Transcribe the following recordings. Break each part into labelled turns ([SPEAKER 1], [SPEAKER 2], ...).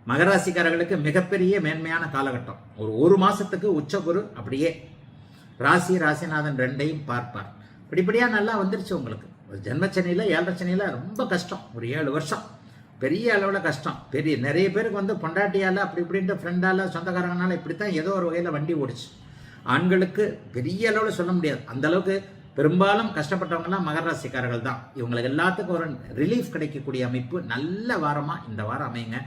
[SPEAKER 1] மகராசிக்காரர்களுக்கு மிகப்பெரிய மேன்மையான காலகட்டம். ஒரு மாசத்துக்கு உச்சகுரு அப்படியே ராசிநாதன் ரெண்டையும் பார்ப்பார். இப்படிப்படியாக நல்லா வந்துருச்சு உங்களுக்கு. ஒரு ஜென்மச்சனியில் 7.5 சனியில் ரொம்ப கஷ்டம். ஒரு 7 வருஷம் பெரிய அளவில் கஷ்டம். நிறைய பேருக்கு வந்து பொண்டாட்டியால் அப்படி இப்படின்ட்டு ஃப்ரெண்டால் சொந்தக்காரங்கனால இப்படித்தான் ஏதோ ஒரு வகையில் வண்டி ஓடிச்சு. ஆண்களுக்கு பெரிய அளவில் சொல்ல முடியாது. அந்த அளவுக்கு பெரும்பாலும் கஷ்டப்பட்டவங்கலாம் மகர ராசிக்காரர்கள் தான். இவங்களுக்கு எல்லாத்துக்கும் ஒரு ரிலீஃப் கிடைக்கக்கூடிய அமைப்பு நல்ல வாரமாக இந்த வாரம் அமைங்க.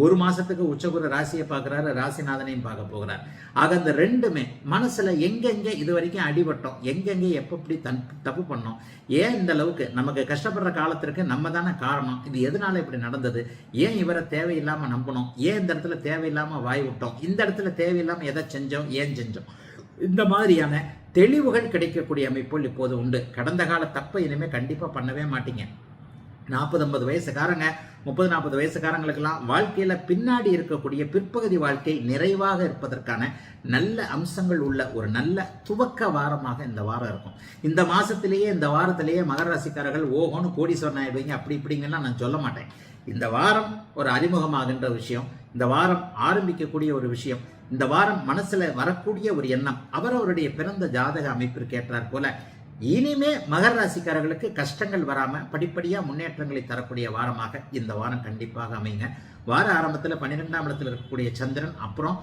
[SPEAKER 1] ஒரு மாசத்துக்கு உச்சகுரு ராசியை பார்க்குறாரு, ராசிநாதனையும் பார்க்க போகிறார். ஆக இந்த ரெண்டுமே மனசுல எங்கெங்கே இது வரைக்கும் அடிபட்டோம், எங்கெங்கே எப்படி தப்பு பண்ணோம், ஏன் இந்த அளவுக்கு நமக்கு கஷ்டப்படுற காலத்திற்கு நம்ம தானே காரணம், இது எதனால இப்படி நடந்தது, ஏன் இவரை தேவையில்லாம நம்பணும், ஏன் இந்த இடத்துல தேவையில்லாம வாய் விட்டோம், இந்த இடத்துல தேவையில்லாம எதை செஞ்சோம், ஏன் செஞ்சோம், இந்த மாதிரியான தெளிவுகள் கிடைக்கக்கூடிய அமைப்புகள் இப்போது உண்டு. கடந்த கால தப்பை இனிமே கண்டிப்பா பண்ணவே மாட்டீங்க. 40-50 வயசுக்காரங்க 30-40 வயசுக்காரங்களுக்கெல்லாம் வாழ்க்கையில பின்னாடி இருக்கக்கூடிய பிற்பகுதி வாழ்க்கை நிறைவாக இருப்பதற்கான நல்ல அம்சங்கள் உள்ள ஒரு நல்ல துவக்க வாரமாக இந்த வாரம் இருக்கும். இந்த மாசத்திலேயே இந்த வாரத்திலேயே மகர ராசிக்காரர்கள் ஓஹோன்னு கோடீஸ்வரன் ஆயிடுவீங்க அப்படி இப்படிங்கலாம் நான் சொல்ல மாட்டேன். இந்த வாரம் ஒரு அறிமுகமாகின்ற விஷயம், இந்த வாரம் ஆரம்பிக்கக்கூடிய ஒரு விஷயம், இந்த வாரம் மனசுல வரக்கூடிய ஒரு எண்ணம் அவரவருடைய பிறந்த ஜாதக அமைப்பிற்கு ஏற்றார் போல இனிமே மகர ராசிக்காரர்களுக்கு கஷ்டங்கள் வராம படிப்படியா முன்னேற்றங்களை தரக்கூடிய வாரமாக இந்த வாரம் கண்டிப்பாக அமைங்க. வார ஆரம்பத்தில் 12ஆம் இடத்தில் இருக்கக்கூடிய சந்திரன் அப்புறம்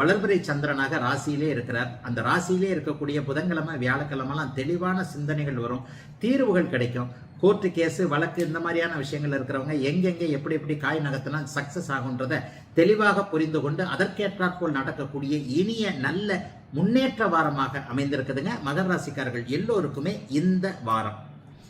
[SPEAKER 1] வளர்பிறை சந்திரனாக ராசியிலே இருக்கிறார். அந்த ராசியிலே இருக்கக்கூடிய புதன்கிழமை வியாழக்கிழமெல்லாம் தெளிவான சிந்தனைகள் வரும், தீர்வுகள் கிடைக்கும். கோர்ட்டு கேஸு வழக்கு இந்த மாதிரியான விஷயங்கள் இருக்கிறவங்க எங்கெங்கே எப்படி காய் நகர்த்தினா சக்சஸ் ஆகுன்றத தெளிவாக புரிந்து கொண்டு அதற்கேற்றாற்போல் நடக்கக்கூடிய இனிய நல்ல முன்னேற்ற வாரமாக அமைந்திருக்குதுங்க மகர ராசிக்காரர்கள் எல்லோருக்குமே இந்த வாரம்.